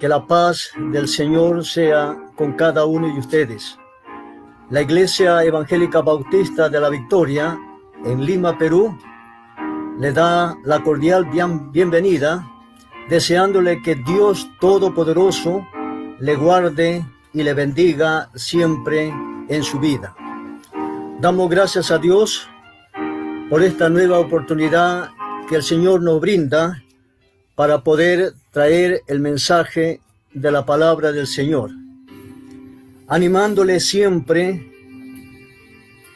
Que la paz del Señor sea con cada uno de ustedes. La Iglesia Evangélica Bautista de la Victoria, en Lima, Perú, le da la cordial bienvenida, deseándole que Dios Todopoderoso le guarde y le bendiga siempre en su vida. Damos gracias a Dios por esta nueva oportunidad que el Señor nos brinda para poder traer el mensaje de la palabra del Señor, animándole siempre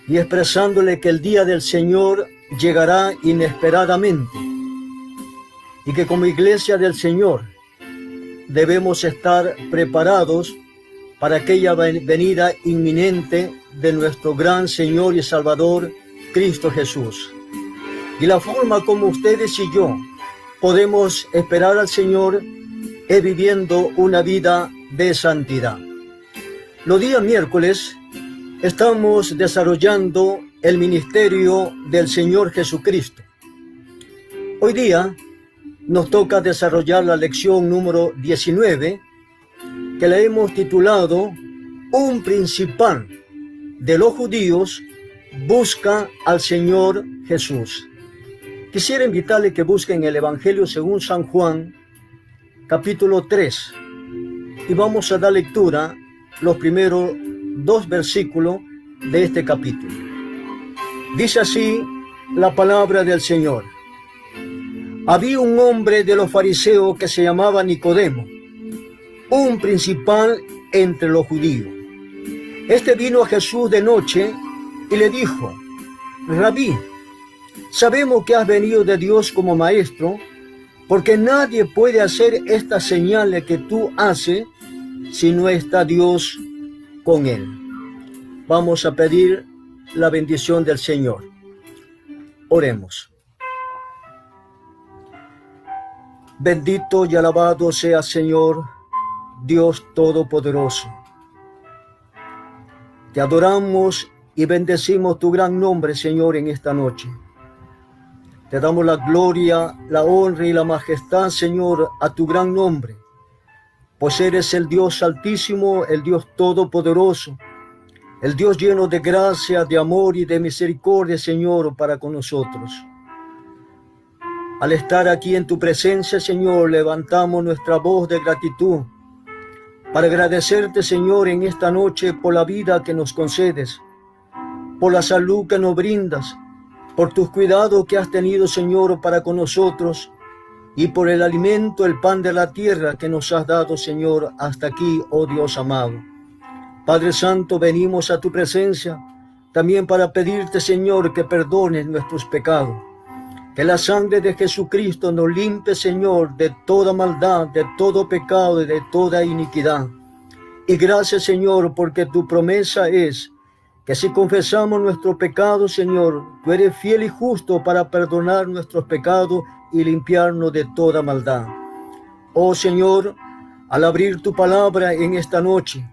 y expresándole que el día del Señor llegará inesperadamente y que como iglesia del Señor debemos estar preparados para aquella venida inminente de nuestro gran Señor y Salvador, Cristo Jesús. Y la forma como ustedes y yo podemos esperar al Señor es viviendo una vida de santidad. Los días miércoles estamos desarrollando el ministerio del Señor Jesucristo. Hoy día nos toca desarrollar la lección número 19, que la hemos titulado Un principal de los judíos busca al Señor Jesús. Quisiera invitarle que busquen el Evangelio según San Juan, capítulo 3, y vamos a dar lectura los primeros 2 versículos de este capítulo. Dice así la palabra del Señor. Había un hombre de los fariseos que se llamaba Nicodemo, un principal entre los judíos. Este vino a Jesús de noche y le dijo: Rabí, sabemos que has venido de Dios como maestro, porque nadie puede hacer estas señales que tú haces si no está Dios con él. Vamos a pedir la bendición del Señor. Oremos. Bendito y alabado sea, Señor, Dios Todopoderoso. Te adoramos y bendecimos tu gran nombre, Señor, en esta noche. Te damos la gloria, la honra y la majestad, Señor, a tu gran nombre, pues eres el Dios altísimo, el Dios todopoderoso, el Dios lleno de gracia, de amor y de misericordia, Señor, para con nosotros. Al estar aquí en tu presencia, Señor, levantamos nuestra voz de gratitud para agradecerte, Señor, en esta noche por la vida que nos concedes, por la salud que nos brindas, por tus cuidados que has tenido, Señor, para con nosotros, y por el alimento, el pan de la tierra que nos has dado, Señor, hasta aquí, oh Dios amado. Padre Santo, venimos a tu presencia también para pedirte, Señor, que perdones nuestros pecados, que la sangre de Jesucristo nos limpie, Señor, de toda maldad, de todo pecado y de toda iniquidad. Y gracias, Señor, porque tu promesa es que si confesamos nuestros pecados, Señor, tú eres fiel y justo para perdonar nuestros pecados y limpiarnos de toda maldad. Oh Señor, al abrir tu palabra en esta noche,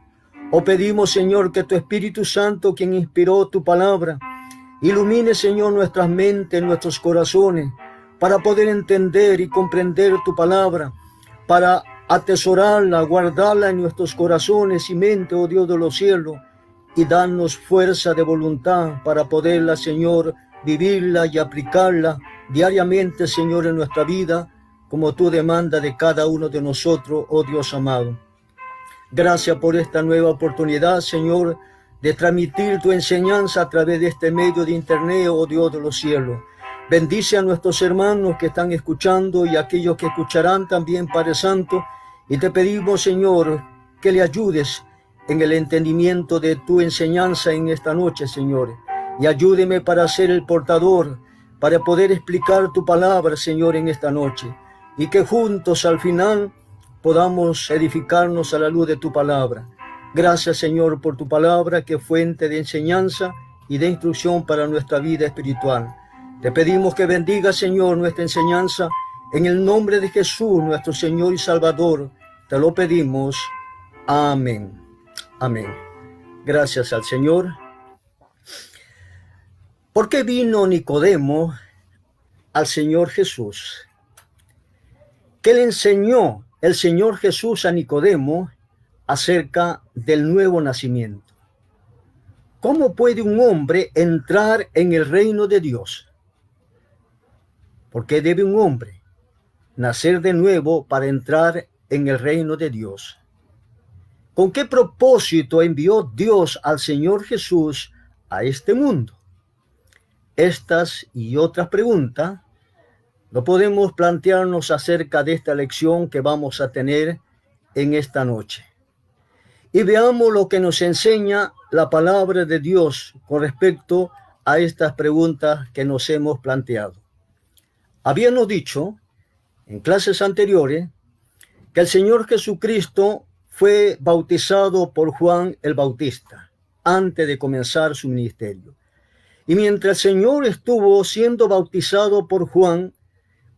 pedimos, Señor, que tu Espíritu Santo, quien inspiró tu palabra, ilumine, Señor, nuestras mentes, nuestros corazones, para poder entender y comprender tu palabra, para atesorarla, guardarla en nuestros corazones y mente, oh Dios de los cielos, y darnos fuerza de voluntad para poderla, Señor, vivirla y aplicarla diariamente, Señor, en nuestra vida, como tú demandas de cada uno de nosotros, oh Dios amado. Gracias por esta nueva oportunidad, Señor, de transmitir tu enseñanza a través de este medio de internet, oh Dios de los cielos. Bendice a nuestros hermanos que están escuchando y a aquellos que escucharán también, Padre Santo, y te pedimos, Señor, que le ayudes en el entendimiento de tu enseñanza en esta noche, Señor, y ayúdeme para ser el portador, para poder explicar tu palabra, Señor, en esta noche, y que juntos al final podamos edificarnos a la luz de tu palabra. Gracias, Señor, por tu palabra, que es fuente de enseñanza y de instrucción para nuestra vida espiritual. Te pedimos que bendiga, Señor, nuestra enseñanza, en el nombre de Jesús, nuestro Señor y Salvador. Te lo pedimos. Amén. Amén. Gracias al Señor. ¿Por qué vino Nicodemo al Señor Jesús? ¿Qué le enseñó el Señor Jesús a Nicodemo acerca del nuevo nacimiento. ¿Cómo puede un hombre entrar en el reino de Dios? ¿Por qué debe un hombre nacer de nuevo para entrar en el reino de Dios? ¿Con qué propósito envió Dios al Señor Jesús a este mundo? Estas y otras preguntas no podemos plantearnos acerca de esta lección que vamos a tener en esta noche. Y veamos lo que nos enseña la palabra de Dios con respecto a estas preguntas que nos hemos planteado. Habíamos dicho en clases anteriores que el Señor Jesucristo fue bautizado por Juan el Bautista antes de comenzar su ministerio. Y mientras el Señor estuvo siendo bautizado por Juan,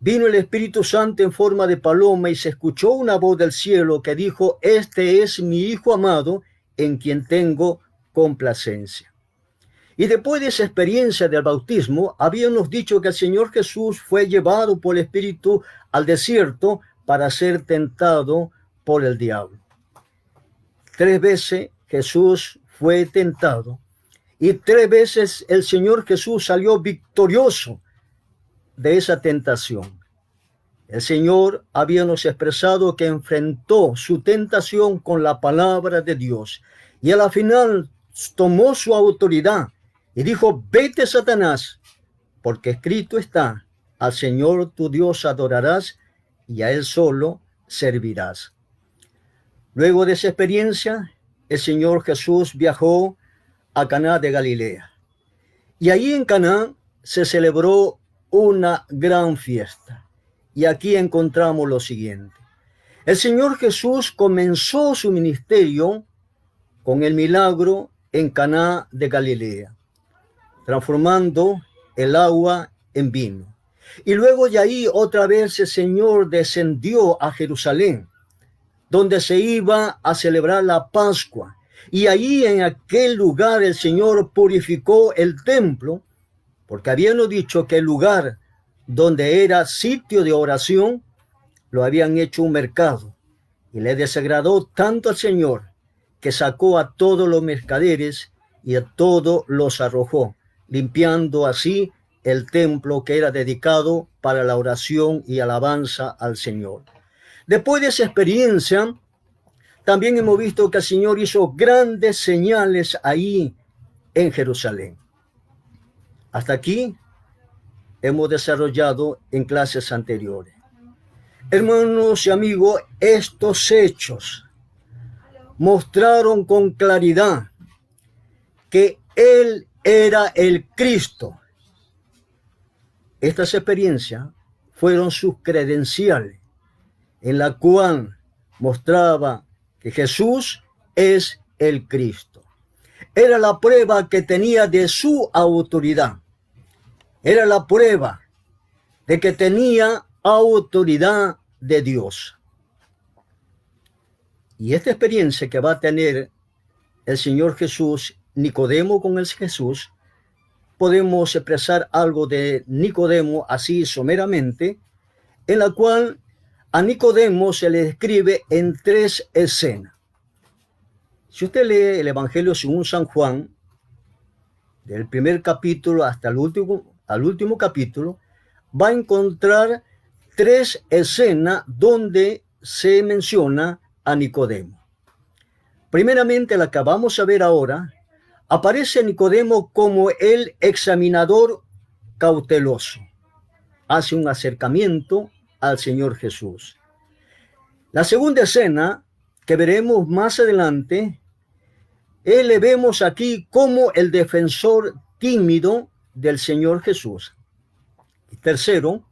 vino el Espíritu Santo en forma de paloma y se escuchó una voz del cielo que dijo: este es mi Hijo amado, en quien tengo complacencia. Y después de esa experiencia del bautismo, habíamos dicho que el Señor Jesús fue llevado por el Espíritu al desierto para ser tentado por el diablo. 3 veces Jesús fue tentado y 3 veces el Señor Jesús salió victorioso de esa tentación. El Señor habíamos expresado que enfrentó su tentación con la palabra de Dios y a la final tomó su autoridad y dijo: vete, Satanás, porque escrito está: al Señor tu Dios adorarás y a Él solo servirás. Luego de esa experiencia, el Señor Jesús viajó a Caná de Galilea. Y ahí en Caná se celebró una gran fiesta. Y aquí encontramos lo siguiente. El Señor Jesús comenzó su ministerio con el milagro en Caná de Galilea, transformando el agua en vino. Y luego de ahí otra vez el Señor descendió a Jerusalén, donde se iba a celebrar la Pascua. Y ahí en aquel lugar el Señor purificó el templo, porque habíamos dicho que el lugar donde era sitio de oración lo habían hecho un mercado. Y le desagradó tanto al Señor que sacó a todos los mercaderes y a todos los arrojó, limpiando así el templo que era dedicado para la oración y alabanza al Señor. Después de esa experiencia, también hemos visto que el Señor hizo grandes señales ahí en Jerusalén. Hasta aquí hemos desarrollado en clases anteriores. Hermanos y amigos, estos hechos mostraron con claridad que Él era el Cristo. Estas experiencias fueron sus credenciales, en la cual mostraba que Jesús es el Cristo. Era la prueba que tenía de su autoridad. Era la prueba de que tenía autoridad de Dios. Y esta experiencia que va a tener el Señor Jesús, Nicodemo con el Jesús, podemos expresar algo de Nicodemo así someramente, en la cual a Nicodemo se le describe en 3 escenas. Si usted lee el Evangelio según San Juan, del primer capítulo hasta el último capítulo, va a encontrar 3 escenas donde se menciona a Nicodemo. Primeramente, la que vamos a ver ahora, aparece Nicodemo como el examinador cauteloso. Hace un acercamiento al Señor Jesús. La segunda escena, que veremos más adelante, le vemos aquí como el defensor tímido del Señor Jesús. Y tercero,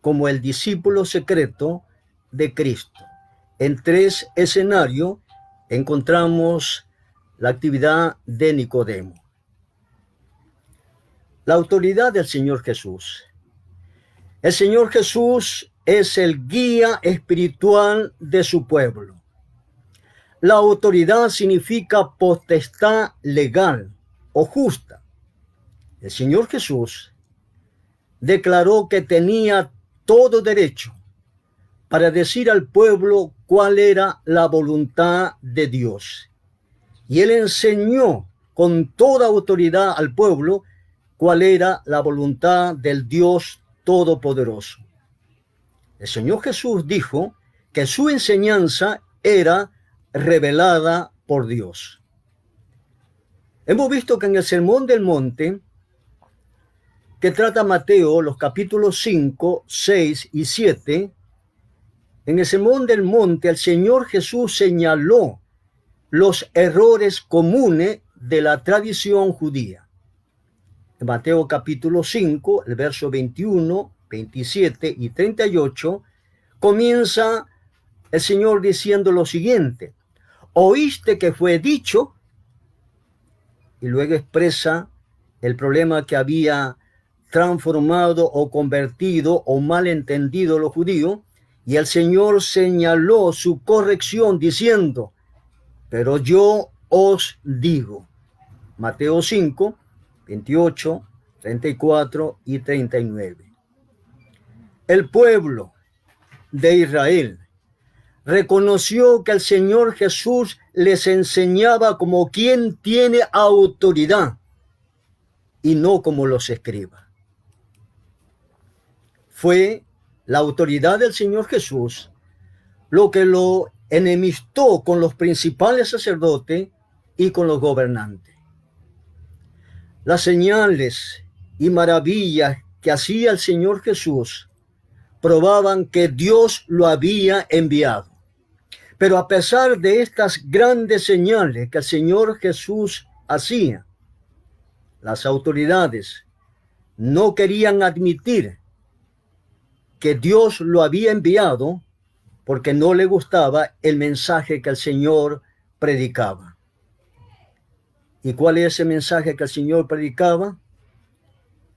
como el discípulo secreto de Cristo. En 3 escenarios encontramos la actividad de Nicodemo. La autoridad del Señor Jesús. El Señor Jesús es el guía espiritual de su pueblo. La autoridad significa potestad legal o justa. El Señor Jesús declaró que tenía todo derecho para decir al pueblo cuál era la voluntad de Dios. Y él enseñó con toda autoridad al pueblo cuál era la voluntad del Dios Todopoderoso. El Señor Jesús dijo que su enseñanza era revelada por Dios. Hemos visto que en el Sermón del Monte, que trata Mateo, los capítulos 5, 6 y 7, en el Sermón del Monte el Señor Jesús señaló los errores comunes de la tradición judía. En Mateo capítulo 5, el verso 21, 27 y 38, comienza el Señor diciendo lo siguiente: oíste que fue dicho, y luego expresa el problema que había transformado o convertido o malentendido los judíos, y el Señor señaló su corrección diciendo: pero yo os digo. Mateo 5, 28, 34 y 39. El pueblo de Israel reconoció que el Señor Jesús les enseñaba como quien tiene autoridad y no como los escribas. Fue la autoridad del Señor Jesús lo que lo enemistó con los principales sacerdotes y con los gobernantes. Las señales y maravillas que hacía el Señor Jesús probaban que Dios lo había enviado. Pero a pesar de estas grandes señales que el Señor Jesús hacía, las autoridades no querían admitir que Dios lo había enviado porque no le gustaba el mensaje que el Señor predicaba. ¿Y cuál es ese mensaje que el Señor predicaba?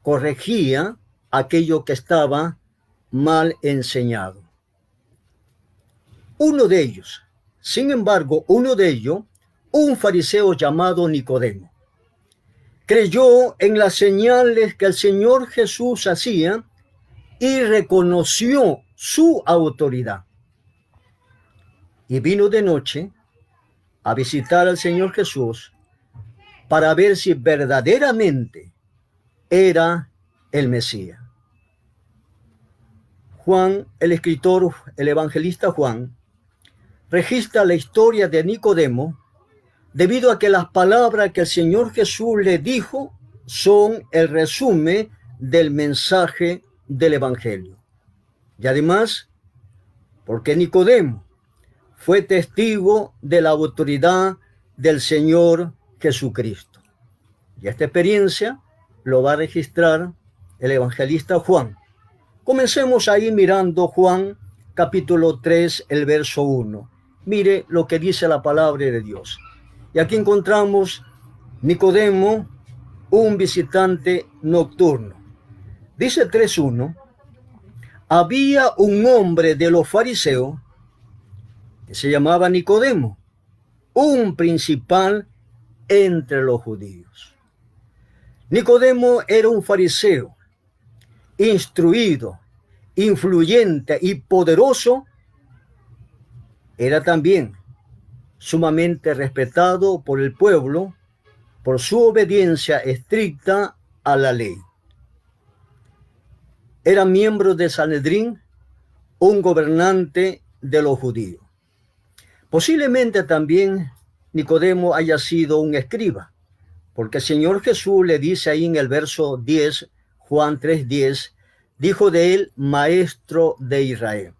Corregía aquello que estaba mal enseñado. Sin embargo, uno de ellos, un fariseo llamado Nicodemo, creyó en las señales que el Señor Jesús hacía y reconoció su autoridad. Y vino de noche a visitar al Señor Jesús para ver si verdaderamente era el Mesías. Juan, el escritor, el evangelista Juan, registra la historia de Nicodemo debido a que las palabras que el Señor Jesús le dijo son el resumen del mensaje del Evangelio. Y además, porque Nicodemo fue testigo de la autoridad del Señor Jesucristo. Y esta experiencia lo va a registrar el evangelista Juan. Comencemos ahí mirando Juan capítulo 3, el verso 1. Mire lo que dice la palabra de Dios. Y aquí encontramos Nicodemo, un visitante nocturno. Dice 3:1, había un hombre de los fariseos que se llamaba Nicodemo, un principal entre los judíos. Nicodemo era un fariseo, instruido, influyente y poderoso. Era también sumamente respetado por el pueblo por su obediencia estricta a la ley. Era miembro de Sanedrín, un gobernante de los judíos. Posiblemente también Nicodemo haya sido un escriba, porque el Señor Jesús le dice ahí en el verso 10, Juan 3:10, dijo de él maestro de Israel.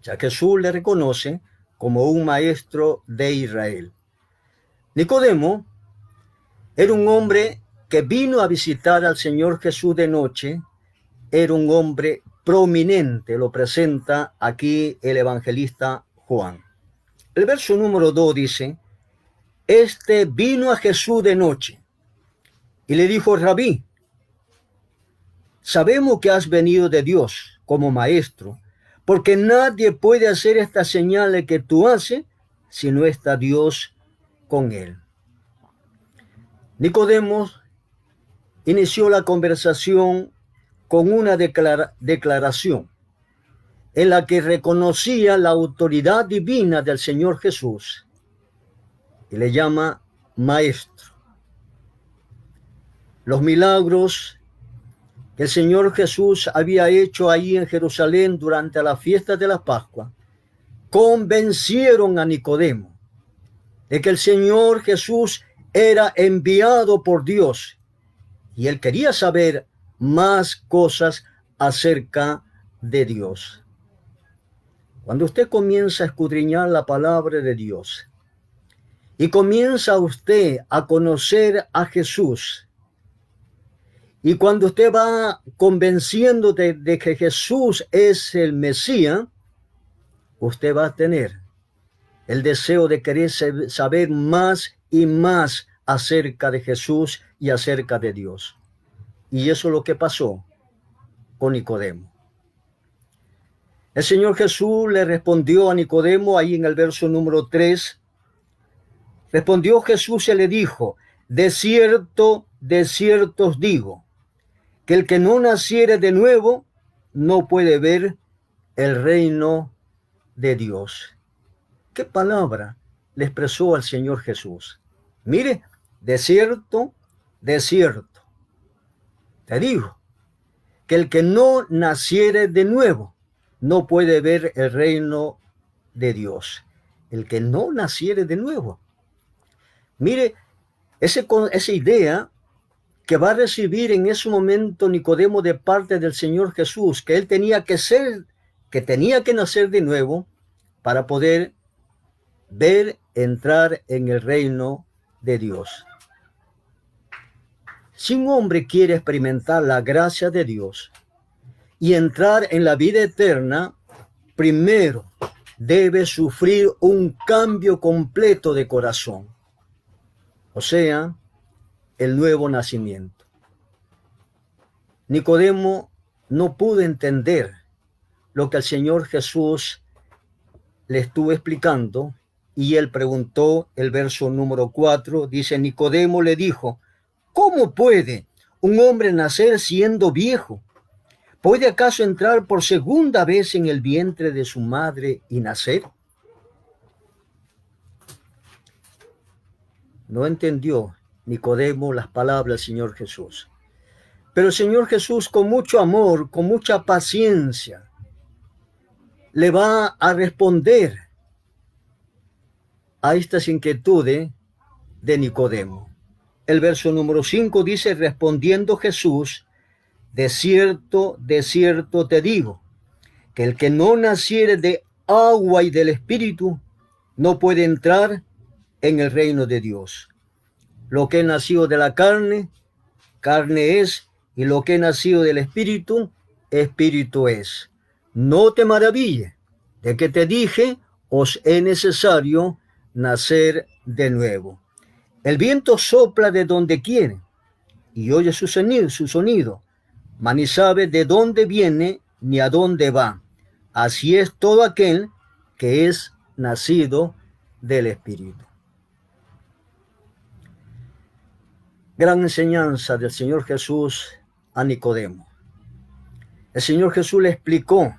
Ya Jesús le reconoce como un maestro de Israel. Nicodemo era un hombre que vino a visitar al Señor Jesús de noche. Era un hombre prominente, lo presenta aquí el evangelista Juan. El verso número 2 dice, este vino a Jesús de noche y le dijo, Rabí, sabemos que has venido de Dios como maestro, porque nadie puede hacer estas señales que tú haces si no está Dios con él. Nicodemo inició la conversación con una declaración. en la que reconocía la autoridad divina del Señor Jesús y le llama Maestro. Los milagros que el Señor Jesús había hecho ahí en Jerusalén durante la fiesta de la Pascua convencieron a Nicodemo de que el Señor Jesús era enviado por Dios y él quería saber más cosas acerca de Dios. Cuando usted comienza a escudriñar la palabra de Dios y comienza usted a conocer a Jesús, y cuando usted va convenciéndote de que Jesús es el Mesías, usted va a tener el deseo de querer saber más y más acerca de Jesús y acerca de Dios. Y eso es lo que pasó con Nicodemo. El Señor Jesús le respondió a Nicodemo ahí en el verso número 3. Respondió Jesús y le dijo: de cierto os digo, que el que no naciere de nuevo no puede ver el reino de Dios. ¿Qué palabra le expresó al Señor Jesús? Mire, de cierto te digo, que el que no naciere de nuevo no puede ver el reino de Dios. El que no naciere de nuevo. Mire, esa idea que va a recibir en ese momento Nicodemo de parte del Señor Jesús, que él tenía que nacer de nuevo para poder ver entrar en el reino de Dios. Si un hombre quiere experimentar la gracia de Dios y entrar en la vida eterna, primero debe sufrir un cambio completo de corazón, o sea, el nuevo nacimiento. Nicodemo no pudo entender lo que el Señor Jesús le estuvo explicando y él preguntó, el verso número 4, dice: Nicodemo le dijo: ¿cómo puede un hombre nacer siendo viejo? ¿Puede acaso entrar por segunda vez en el vientre de su madre y nacer? No entendió Nicodemo las palabras del Señor Jesús. Pero el Señor Jesús, con mucho amor, con mucha paciencia, le va a responder a estas inquietudes de Nicodemo. El verso número 5 dice: respondiendo Jesús: de cierto te digo, que el que no naciere de agua y del Espíritu no puede entrar en el reino de Dios. Lo que es nacido de la carne, carne es, y lo que es nacido del Espíritu, Espíritu es. No te maravilles de que te dije: os es necesario nacer de nuevo. El viento sopla de donde quiere y oye su sonido, mas ni sabe de dónde viene ni a dónde va. Así es todo aquel que es nacido del Espíritu. Gran enseñanza del Señor Jesús a Nicodemo. El Señor Jesús le explicó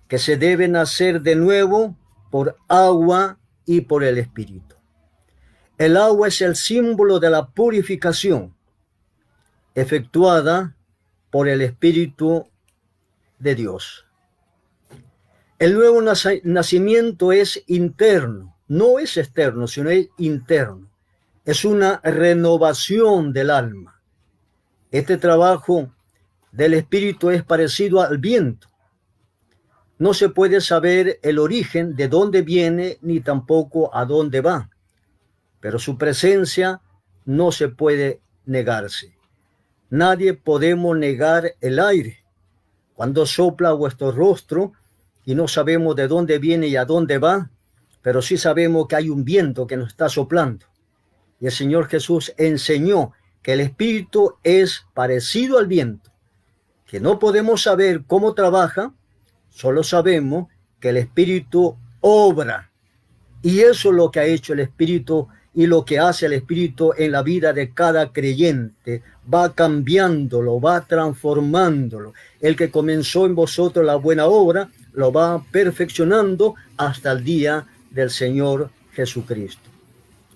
que se debe nacer de nuevo por agua y por el Espíritu. El agua es el símbolo de la purificación efectuada por el Espíritu de Dios. El nuevo nacimiento es interno, no es externo, sino es interno. Es una renovación del alma. Este trabajo del Espíritu es parecido al viento. No se puede saber el origen de dónde viene ni tampoco a dónde va, pero su presencia no se puede negarse. Nadie podemos negar el aire. Cuando sopla a vuestro rostro y no sabemos de dónde viene y a dónde va, pero sí sabemos que hay un viento que nos está soplando. Y el Señor Jesús enseñó que el Espíritu es parecido al viento, que no podemos saber cómo trabaja, solo sabemos que el Espíritu obra. Y eso es lo que ha hecho el Espíritu y lo que hace el Espíritu en la vida de cada creyente. Va cambiándolo, va transformándolo. El que comenzó en vosotros la buena obra, lo va perfeccionando hasta el día del Señor Jesucristo.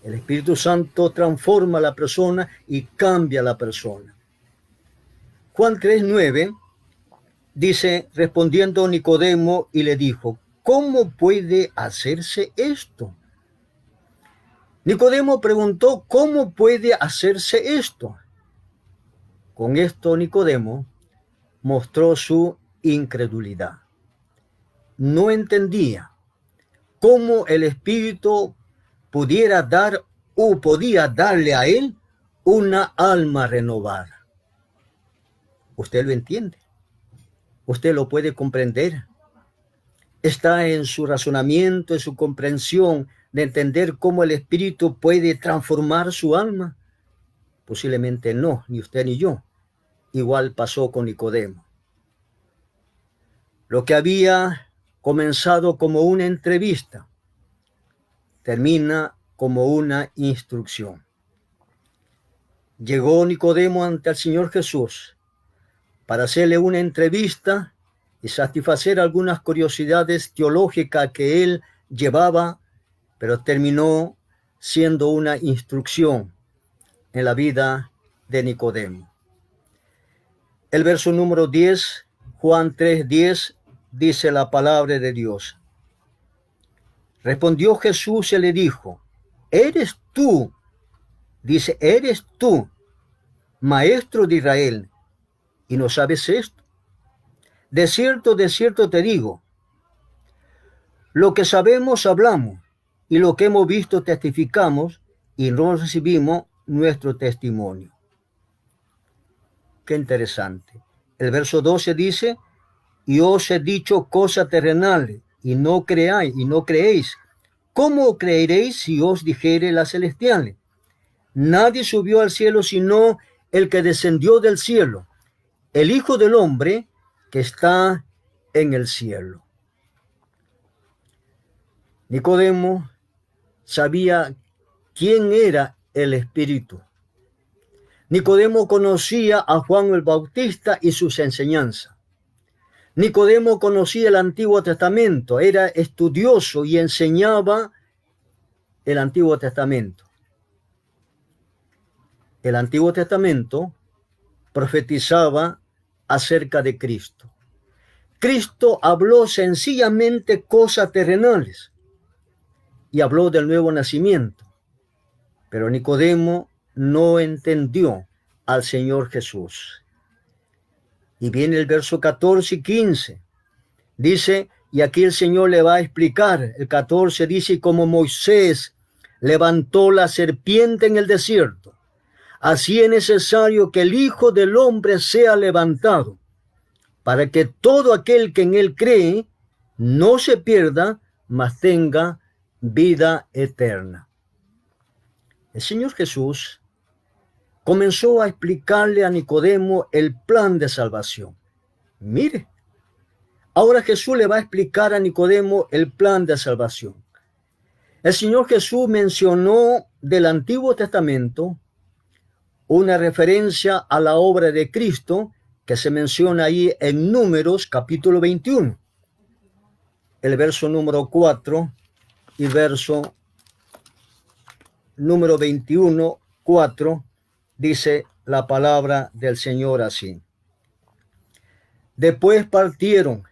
El Espíritu Santo transforma a la persona y cambia a la persona. Juan 3:9 dice, respondiendo Nicodemo y le dijo, ¿cómo puede hacerse esto? Nicodemo preguntó, ¿cómo puede hacerse esto? Con esto Nicodemo mostró su incredulidad. No entendía cómo el Espíritu pudiera dar o podía darle a él una alma renovada. ¿Usted lo entiende? ¿Usted lo puede comprender? ¿Está en su razonamiento, en su comprensión de entender cómo el Espíritu puede transformar su alma? Posiblemente no, ni usted ni yo. Igual pasó con Nicodemo. Lo que había comenzado como una entrevista termina como una instrucción. Llegó Nicodemo ante el Señor Jesús para hacerle una entrevista y satisfacer algunas curiosidades teológicas que él llevaba, pero terminó siendo una instrucción en la vida de Nicodemo. El verso número 10, Juan 3:10, dice la palabra de Dios. Respondió Jesús y le dijo, ¿eres tú? Dice, ¿eres tú, maestro de Israel, y no sabes esto? De cierto te digo, lo que sabemos hablamos, y lo que hemos visto testificamos, y no recibimos nuestro testimonio. Qué interesante. El verso 12 dice, y os he dicho cosas terrenales, y no creéis. ¿Cómo creeréis si os dijere las celestiales? Nadie subió al cielo sino el que descendió del cielo, el Hijo del Hombre que está en el cielo. Nicodemo sabía quién era el Espíritu. Nicodemo conocía a Juan el Bautista y sus enseñanzas. Nicodemo conocía el Antiguo Testamento, era estudioso y enseñaba el Antiguo Testamento. El Antiguo Testamento profetizaba acerca de Cristo. Cristo habló sencillamente cosas terrenales y habló del nuevo nacimiento, pero Nicodemo no entendió al Señor Jesús. Y viene el verso 14 y 15. Dice, y aquí el Señor le va a explicar. El 14 dice, como Moisés levantó la serpiente en el desierto, así es necesario que el Hijo del Hombre sea levantado, para que todo aquel que en él cree no se pierda, mas tenga vida eterna. El Señor Jesús comenzó a explicarle a Nicodemo el plan de salvación. Mire, ahora Jesús le va a explicar a Nicodemo el plan de salvación. El Señor Jesús mencionó del Antiguo Testamento una referencia a la obra de Cristo que se menciona ahí en Números capítulo 21. El verso número 4 y verso número 21, 4, dice la palabra del Señor así. Después partieron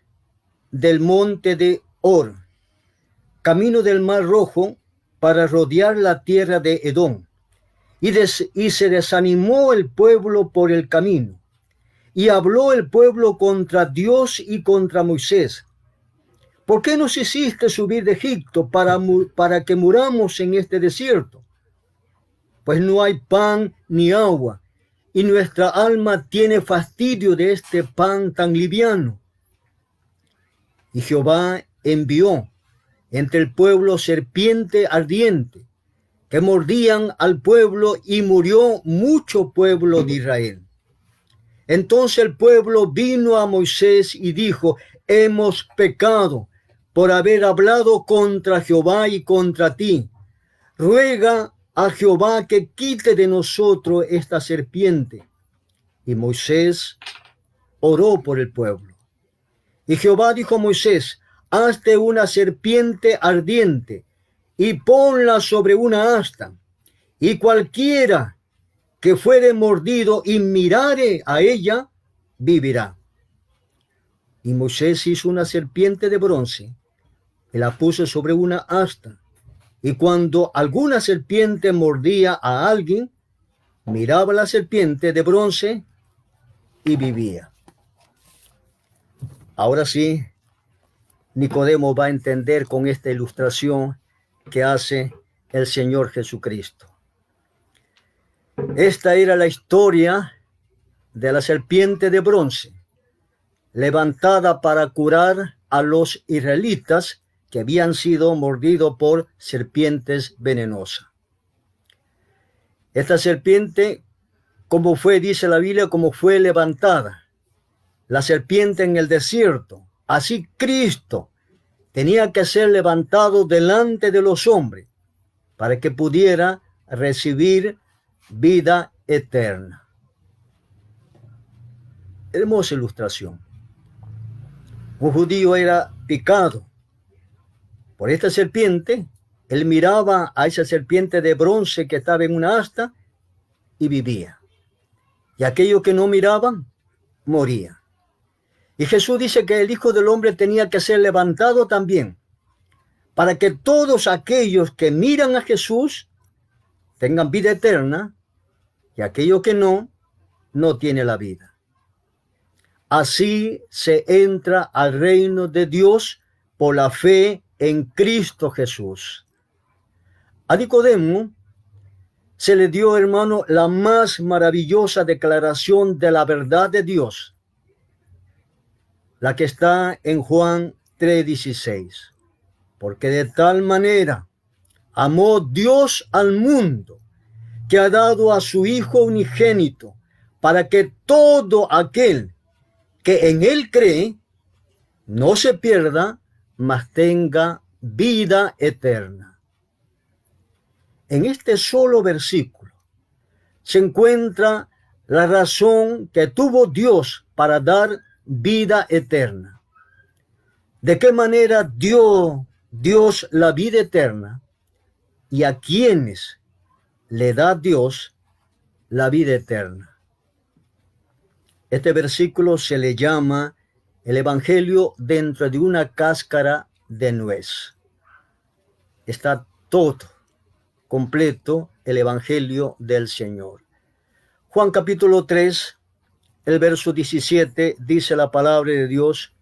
del monte de Hor, camino del Mar Rojo, para rodear la tierra de Edom. Y se desanimó el pueblo por el camino. Y habló el pueblo contra Dios y contra Moisés. ¿Por qué nos hiciste subir de Egipto para que muramos en este desierto? Pues no hay pan ni agua, y nuestra alma tiene fastidio de este pan tan liviano. Y Jehová envió entre el pueblo serpiente ardiente, que mordían al pueblo, y murió mucho pueblo de Israel. Entonces el pueblo vino a Moisés y dijo, hemos pecado por haber hablado contra Jehová y contra ti. Ruega a Jehová que quite de nosotros esta serpiente. Y Moisés oró por el pueblo. Y Jehová dijo a Moisés, hazte una serpiente ardiente y ponla sobre una asta, y cualquiera que fuere mordido y mirare a ella, vivirá. Y Moisés hizo una serpiente de bronce y la puso sobre una asta. Y cuando alguna serpiente mordía a alguien, miraba la serpiente de bronce y vivía. Ahora sí, Nicodemo va a entender con esta ilustración que hace el Señor Jesucristo. Esta era la historia de la serpiente de bronce, levantada para curar a los israelitas que habían sido mordidos por serpientes venenosas. Esta serpiente, como fue, dice la Biblia, como fue levantada, la serpiente en el desierto, así Cristo tenía que ser levantado delante de los hombres para que pudiera recibir vida eterna. Hermosa ilustración. Un judío era picado por esta serpiente. Él miraba a esa serpiente de bronce que estaba en una asta y vivía. Y aquellos que no miraban, morían. Y Jesús dice que el Hijo del Hombre tenía que ser levantado también, para que todos aquellos que miran a Jesús tengan vida eterna, y aquellos que no tienen la vida. Así se entra al reino de Dios por la fe en Cristo Jesús. A Nicodemo se le dio, hermano, la más maravillosa declaración de la verdad de Dios, la que está en Juan 3:16. Porque de tal manera amó Dios al mundo, que ha dado a su Hijo unigénito, para que todo aquel que en él cree no se pierda, mas tenga vida eterna. En este solo versículo se encuentra la razón que tuvo Dios para dar vida eterna. ¿De qué manera dio Dios la vida eterna? ¿Y a quiénes le da Dios la vida eterna? Este versículo se le llama el Evangelio dentro de una cáscara de nuez. Está todo completo el Evangelio del Señor. Juan capítulo 3, el verso 17, dice la palabra de Dios: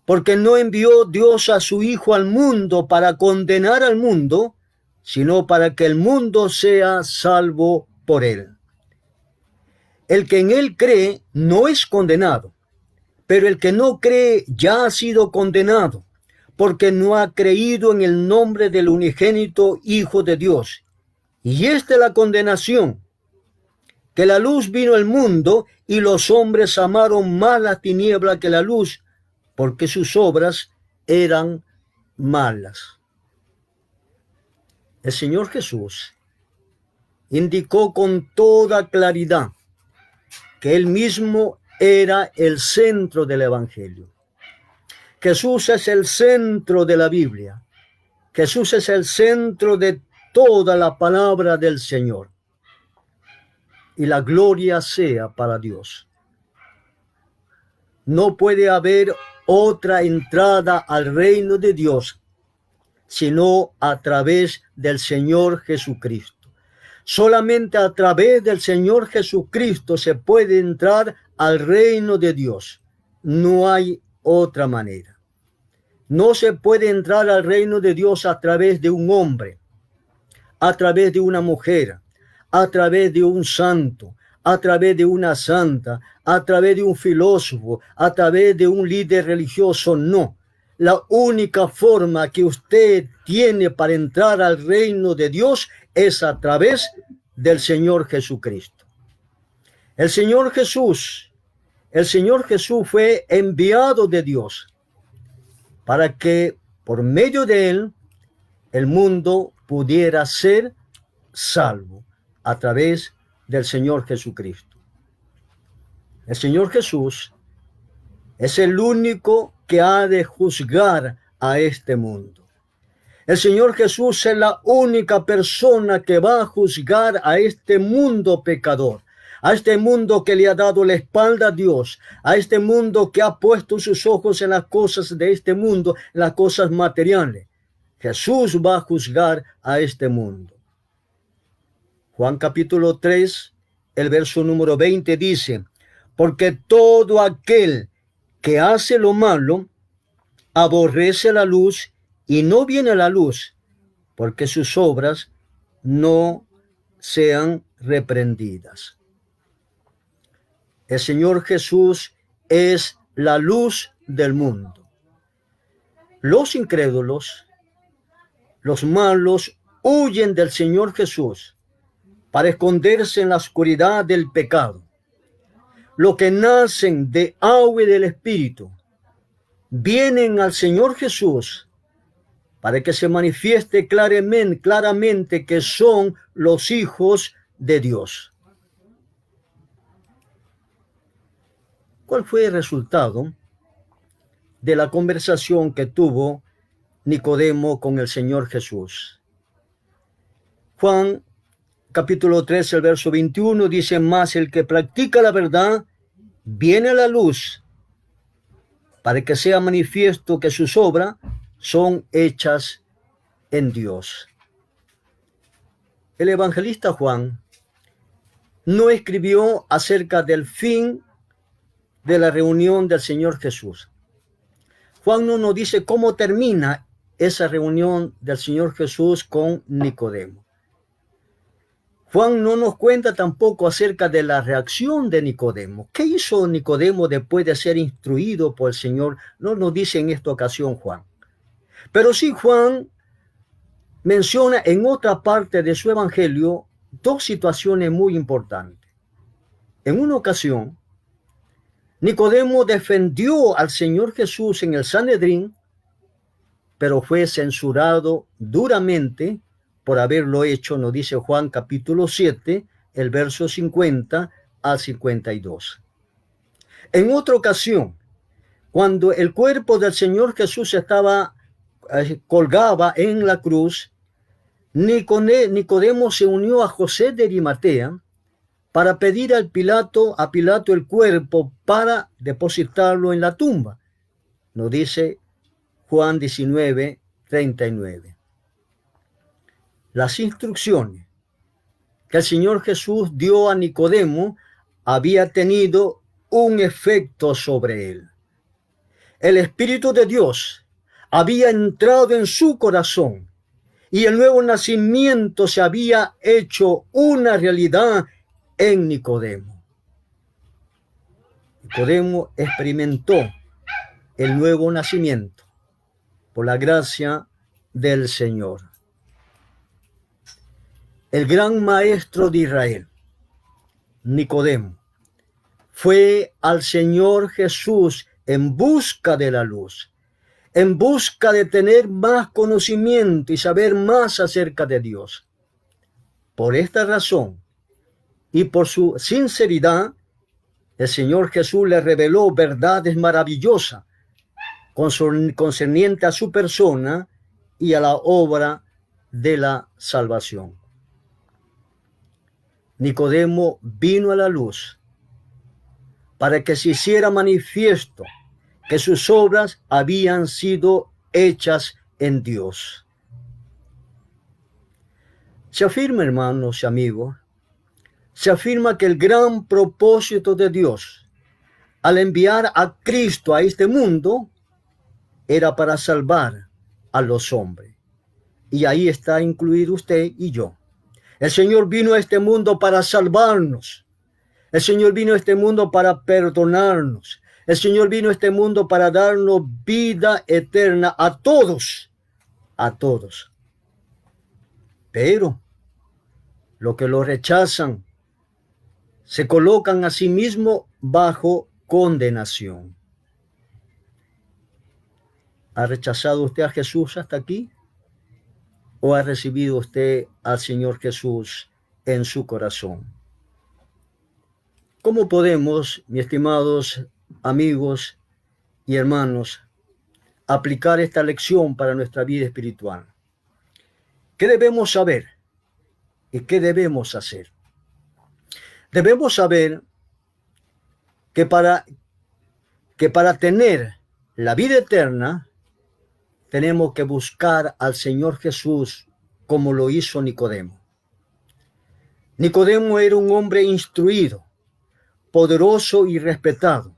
porque no envió Dios a su Hijo al mundo para condenar al mundo, sino para que el mundo sea salvo por él. El que en él cree no es condenado, pero el que no cree ya ha sido condenado, porque no ha creído en el nombre del unigénito Hijo de Dios. Y esta es la condenación, que la luz vino al mundo y los hombres amaron más la tiniebla que la luz, porque sus obras eran malas. El Señor Jesús indicó con toda claridad que Él mismo era el centro del Evangelio. Jesús es el centro de la Biblia. Jesús es el centro de toda la palabra del Señor. Y la gloria sea para Dios. No puede haber otra entrada al reino de Dios sino a través del Señor Jesucristo. Solamente a través del Señor Jesucristo se puede entrar al reino de Dios. No hay otra manera. No se puede entrar al reino de Dios a través de un hombre, a través de una mujer, a través de un santo, a través de una santa, a través de un filósofo, a través de un líder religioso. No. La única forma que usted tiene para entrar al reino de Dios es a través del Señor Jesucristo. El Señor Jesús fue enviado de Dios para que por medio de él el mundo pudiera ser salvo a través del Señor Jesucristo. El Señor Jesús es el único que ha de juzgar a este mundo. El Señor Jesús es la única persona que va a juzgar a este mundo pecador, a este mundo que le ha dado la espalda a Dios, a este mundo que ha puesto sus ojos en las cosas de este mundo, en las cosas materiales. Jesús va a juzgar a este mundo. Juan capítulo 3, el verso número 20 dice, porque todo aquel que hace lo malo aborrece la luz y no viene a la luz, porque sus obras no sean reprendidas. El Señor Jesús es la luz del mundo. Los incrédulos, los malos, huyen del Señor Jesús para esconderse en la oscuridad del pecado. Los que nacen de agua y del Espíritu vienen al Señor Jesús para que se manifieste claramente que son los hijos de Dios. ¿Cuál fue el resultado de la conversación que tuvo Nicodemo con el Señor Jesús? Juan capítulo 3, el verso 21 dice, más el que practica la verdad viene a la luz para que sea manifiesto que sus obras son hechas en Dios. El evangelista Juan no escribió acerca del fin de la reunión del Señor Jesús. Juan no nos dice cómo termina esa reunión del Señor Jesús con Nicodemo. Juan no nos cuenta tampoco acerca de la reacción de Nicodemo. ¿Qué hizo Nicodemo después de ser instruido por el Señor? No nos dice en esta ocasión Juan. Pero sí Juan menciona en otra parte de su evangelio dos situaciones muy importantes. En una ocasión, Nicodemo defendió al Señor Jesús en el Sanedrín, pero fue censurado duramente por haberlo hecho, nos dice Juan capítulo 7, el verso 50 al 52. En otra ocasión, cuando el cuerpo del Señor Jesús colgaba en la cruz, Nicodemo se unió a José de Arimatea para pedir a Pilato el cuerpo para depositarlo en la tumba. Nos dice Juan 19, 39. Las instrucciones que el Señor Jesús dio a Nicodemo había tenido un efecto sobre él. El Espíritu de Dios había entrado en su corazón y el nuevo nacimiento se había hecho una realidad en Nicodemo. Nicodemo experimentó el nuevo nacimiento por la gracia del Señor. El gran maestro de Israel, Nicodemo, fue al Señor Jesús en busca de la luz, en busca de tener más conocimiento y saber más acerca de Dios. Por esta razón y por su sinceridad, el Señor Jesús le reveló verdades maravillosas concernientes a su persona y a la obra de la salvación. Nicodemo vino a la luz para que se hiciera manifiesto que sus obras habían sido hechas en Dios. Se afirma, hermanos y amigos, se afirma que el gran propósito de Dios al enviar a Cristo a este mundo era para salvar a los hombres. Y ahí está incluido usted y yo. El Señor vino a este mundo para salvarnos. El Señor vino a este mundo para perdonarnos. El Señor vino a este mundo para darnos vida eterna a todos. A todos. Pero los que lo rechazan se colocan a sí mismos bajo condenación. ¿Ha rechazado usted a Jesús hasta aquí? ¿O ha recibido usted al Señor Jesús en su corazón? ¿Cómo podemos, mis estimados amigos y hermanos, aplicar esta lección para nuestra vida espiritual. ¿Qué debemos saber y qué debemos hacer? Debemos saber que para tener la vida eterna, tenemos que buscar al Señor Jesús como lo hizo Nicodemo. Nicodemo era un hombre instruido, poderoso y respetado,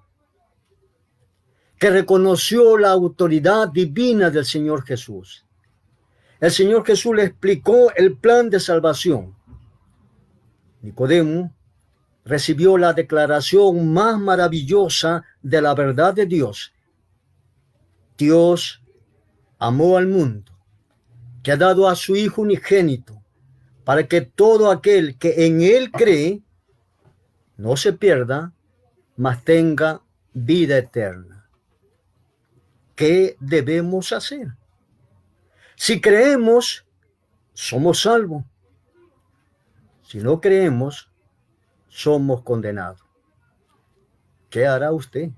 que reconoció la autoridad divina del Señor Jesús. El Señor Jesús le explicó el plan de salvación. Nicodemo recibió la declaración más maravillosa de la verdad de Dios. Dios amó al mundo, que ha dado a su Hijo unigénito, para que todo aquel que en Él cree no se pierda, mas tenga vida eterna. ¿Qué debemos hacer? Si creemos, somos salvos. Si no creemos, somos condenados. ¿Qué hará usted?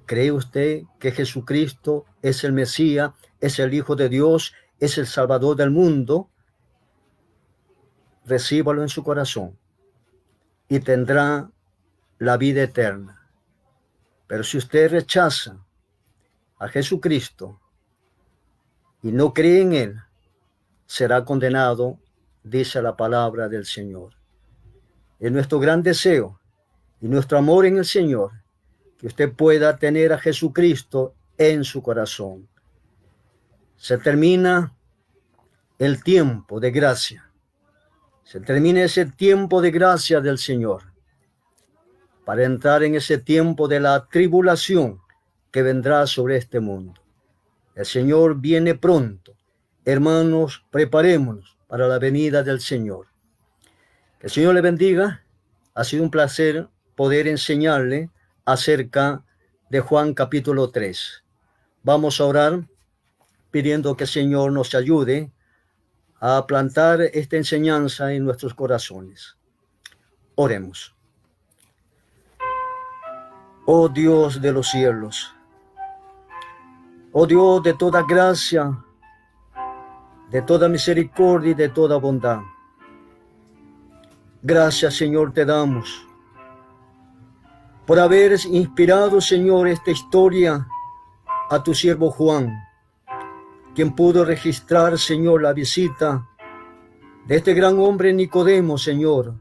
¿Cree usted que Jesucristo es el Mesías, es el Hijo de Dios, es el Salvador del mundo? Recíbalo en su corazón y tendrá la vida eterna. Pero si usted rechaza a Jesucristo y no cree en Él, será condenado, dice la palabra del Señor. Es nuestro gran deseo y nuestro amor en el Señor que usted pueda tener a Jesucristo en su corazón. Se termina el tiempo de gracia. Se termina ese tiempo de gracia del Señor para entrar en ese tiempo de la tribulación que vendrá sobre este mundo. El Señor viene pronto. Hermanos, preparémonos para la venida del Señor. Que el Señor le bendiga. Ha sido un placer poder enseñarle acerca de Juan capítulo 3. Vamos a orar pidiendo que el Señor nos ayude a plantar esta enseñanza en nuestros corazones. Oremos. Oh Dios de los cielos, oh Dios de toda gracia, de toda misericordia y de toda bondad. Gracias, Señor, te damos por haber inspirado, Señor, esta historia a tu siervo Juan, quien pudo registrar, Señor, la visita de este gran hombre Nicodemo, Señor,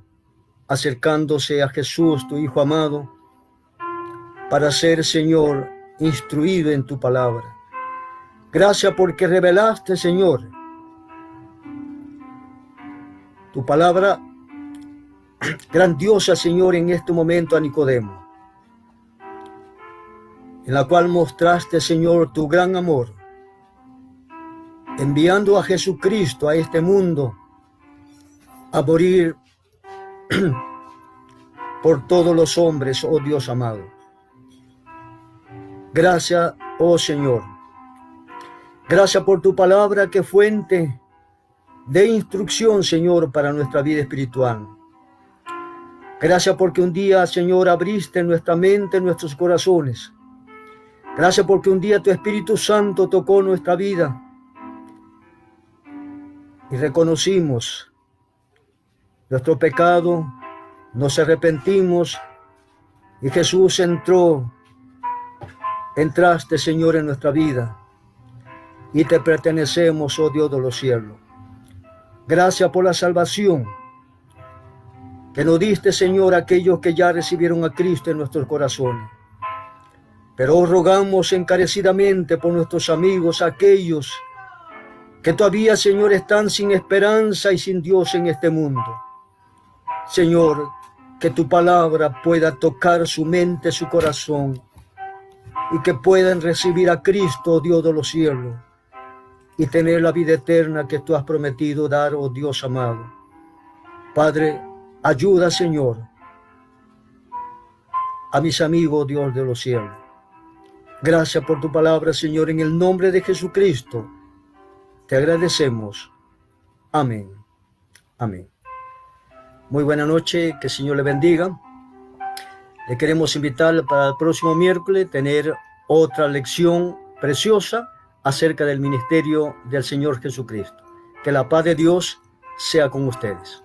acercándose a Jesús, tu Hijo amado, para ser, Señor, instruido en tu palabra. Gracias porque revelaste, Señor, tu palabra grandiosa, Señor, en este momento a Nicodemo, en la cual mostraste, Señor, tu gran amor, enviando a Jesucristo a este mundo a morir por todos los hombres, oh Dios amado. Gracias, oh Señor. Gracias por tu palabra que es fuente de instrucción, Señor, para nuestra vida espiritual. Gracias porque un día, Señor, abriste nuestra mente, nuestros corazones. Gracias porque un día tu Espíritu Santo tocó nuestra vida y reconocimos nuestro pecado, nos arrepentimos y Jesús entraste, Señor, en nuestra vida y te pertenecemos, oh Dios de los cielos. Gracias por la salvación que nos diste, Señor, a aquellos que ya recibieron a Cristo en nuestros corazones. Pero rogamos encarecidamente por nuestros amigos, aquellos que todavía, Señor, están sin esperanza y sin Dios en este mundo. Señor, que tu palabra pueda tocar su mente, su corazón, y que puedan recibir a Cristo, Dios de los cielos, y tener la vida eterna que tú has prometido dar, oh Dios amado. Padre, ayuda, Señor, a mis amigos, Dios de los cielos. Gracias por tu palabra, Señor, en el nombre de Jesucristo. Te agradecemos. Amén. Amén. Muy buena noche, que el Señor le bendiga. Le queremos invitar para el próximo miércoles tener otra lección preciosa acerca del ministerio del Señor Jesucristo. Que la paz de Dios sea con ustedes.